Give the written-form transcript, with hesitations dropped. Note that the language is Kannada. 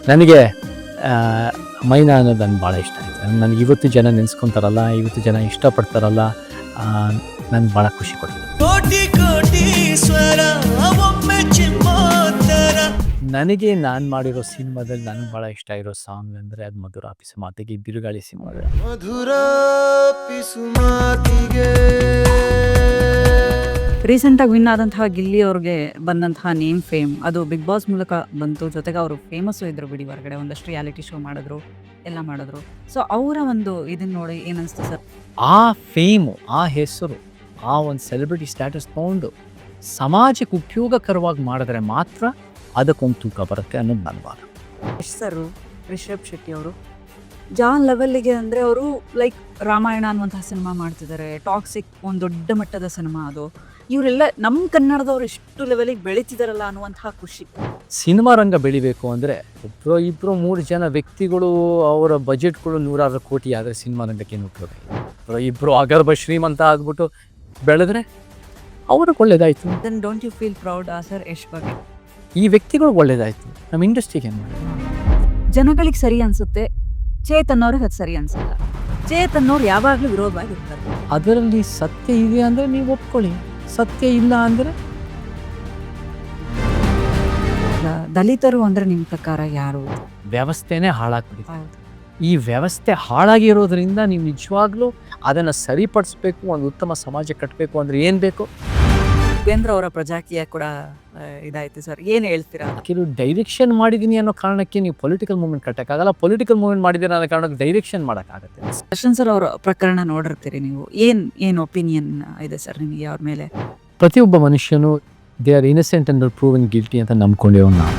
ನನಗೆ ಮೈನಾ ಅನ್ನೋದು ನನಗೆ ಭಾಳ ಇಷ್ಟ ಆಯಿತು. ನನಗೆ ಇವತ್ತು ಜನ ನೆನೆಸ್ಕೊತಾರಲ್ಲ, ಇವತ್ತು ಜನ ಇಷ್ಟಪಡ್ತಾರಲ್ಲ, ನನಗೆ ಭಾಳ ಖುಷಿ ಕೊಡ್ತದೆ. ನನಗೆ ನಾನು ಮಾಡಿರೋ ಸಿನಿಮಾದಲ್ಲಿ ನನಗೆ ಭಾಳ ಇಷ್ಟ ಇರೋ ಸಾಂಗ್ ಅಂದರೆ ಅದು ಮಧುರ ಪಿಸು ಮಾತಿಗೆ, ಬಿರುಗಾಳಿ ಸಿನಿಮಾದ ಮಧುರ ಪಿಸು ಮಾತಿಗೆ. ರೀಸೆಂಟಾಗಿ ವಿನ್ ಆದಂತಹ ಗಿಲ್ಲಿ ಅವ್ರಿಗೆ ಬಂದಂತಹ ನೇಮ್ ಫೇಮ್ ಅದು ಬಿಗ್ ಬಾಸ್ ಮೂಲಕ ಬಂತು. ಜೊತೆಗೆ ಅವರು ಫೇಮಸ್ಸು ಇದ್ರು ಬಿಡಿ, ಹೊರಗಡೆ ಒಂದಷ್ಟು ರಿಯಾಲಿಟಿ ಶೋ ಮಾಡಿದ್ರು, ಎಲ್ಲ ಮಾಡಿದ್ರು. ಸೊ ಅವರ ಒಂದು ಇದನ್ನ ನೋಡಿ ಏನನ್ನಿಸ್ತು ಸರ್? ಆ ಫೇಮು, ಆ ಹೆಸರು, ಆ ಒಂದು ಸೆಲೆಬ್ರಿಟಿ ಸ್ಟ್ಯಾಟಸ್ ತೊಗೊಂಡು ಸಮಾಜಕ್ಕೆ ಉಪಯೋಗಕರವಾಗಿ ಮಾಡಿದ್ರೆ ಮಾತ್ರ ಅದಕ್ಕೊಂದು ತೂಕ ಬರುತ್ತೆ ಅನ್ನೋದು ನನ್ನ ವಾದ. ಯಶ್ ಸರ್, ರಿಷಬ್ ಶೆಟ್ಟಿ ಅವರು ಜಾನ್ ಲೆವೆಲ್ಗೆ ಅಂದರೆ ಅವರು ಲೈಕ್ ರಾಮಾಯಣ ಅನ್ನುವಂತಹ ಸಿನಿಮಾ ಮಾಡ್ತಿದ್ದಾರೆ. ಟಾಕ್ಸಿಕ್ ಒಂದು ದೊಡ್ಡ ಮಟ್ಟದ ಸಿನಿಮಾ ಅದು. ಇವರೆಲ್ಲ ನಮ್ಮ ಕನ್ನಡದವ್ರು ಎಷ್ಟು ಲೆವೆಲಿಗೆ ಬೆಳೀತಿದಾರಲ್ಲ ಅನ್ನುವಂತಹ ಖುಷಿ. ಸಿನಿಮಾ ರಂಗ ಬೆಳಿಬೇಕು ಅಂದರೆ ಒಬ್ಬರು ಇಬ್ಬರು 3 ಜನ ವ್ಯಕ್ತಿಗಳು ಅವರ ಬಜೆಟ್ಗಳು 100 ಕೋಟಿ ಆದರೆ ಸಿನಿಮಾ ರಂಗಕ್ಕೆ ಏನು ಉಪಯೋಗ ಇಲ್ಲ. ಇಬ್ಬರು ಅಗರ್ಭ ಶ್ರೀಮಂತ ಆಗ್ಬಿಟ್ಟು ಬೆಳೆದ್ರೆ ಅವ್ರಿಗೆ ಒಳ್ಳೇದಾಯಿತು. Then don't you feel proud sir Yash ಬಗ್ಗೆ? ಈ ವ್ಯಕ್ತಿಗಳಿಗೆ ಒಳ್ಳೇದಾಯಿತು, ನಮ್ಮ ಇಂಡಸ್ಟ್ರಿಗೆ ಏನು ಮಾಡಿ. ಜನಗಳಿಗೆ ಸರಿ ಅನಿಸುತ್ತೆ, ಚೇತನ್ ಅವ್ರಿಗೆ ಅದು ಸರಿ ಅನಿಸಲ್ಲ. ಚೇತನ್ ಅವ್ರು ಯಾವಾಗಲೂ ವಿರೋಧವಾಗಿರ್ತಾರೆ. ಅದರಲ್ಲಿ ಸತ್ಯ ಇದೆ ಅಂದರೆ ನೀವು ಒಪ್ಕೊಳ್ಳಿ, ಸತ್ಯ ಇಲ್ಲ ಅಂದರೆ ದಲಿತರು ಅಂದರೆ ನಿಮ್ಮ ಪ್ರಕಾರ ಯಾರು? ವ್ಯವಸ್ಥೆನೇ ಹಾಳಾಗ್ಬಿಟ್ಟಿದೆ. ಈ ವ್ಯವಸ್ಥೆ ಹಾಳಾಗಿರೋದ್ರಿಂದ ನೀವು ನಿಜವಾಗ್ಲೂ ಅದನ್ನು ಸರಿಪಡಿಸ್ಬೇಕು, ಒಂದು ಉತ್ತಮ ಸಮಾಜ ಕಟ್ಟಬೇಕು ಅಂದರೆ ಏನು ಬೇಕು? ಉಪೇಂದ್ರ ಅವರ ಪ್ರಜಾಕೀಯ ಕೂಡ ಇದಾಯ್ತು ಸರ್, ಏನು ಹೇಳ್ತೀರಾ? ಕೆಲವು ಡೈರೆಕ್ಷನ್ ಮಾಡಿದ್ದೀನಿ ಅನ್ನೋ ಕಾರಣಕ್ಕೆ ನೀವು ಪೊಲಿಟಿಕಲ್ ಮೂವ್ಮೆಂಟ್ ಕಟ್ಟಕ್ಕಾಗಲ್ಲ, ಪೊಲಿಟಿಕಲ್ ಮೂವ್ಮೆಂಟ್ ಮಾಡಿದ್ದೀರ ಅನ್ನೋ ಕಾರಣಕ್ಕೆ ಡೈರೆಕ್ಷನ್ ಮಾಡೋಕ್ಕಾಗತ್ತೆ. ದರ್ಶನ್ ಸರ್ ಅವರ ಪ್ರಕರಣ ನೋಡಿರ್ತೀರಿ ನೀವು, ಏನು ಒಪಿನಿಯನ್ ಇದೆ ಸರ್ ನಿಮಗೆ ಅವ್ರ ಮೇಲೆ? ಪ್ರತಿಯೊಬ್ಬ ಮನುಷ್ಯನು they are innocent and proven guilty ಅಂತ ನಂಬ್ಕೊಂಡೇವ್ ನಾವು.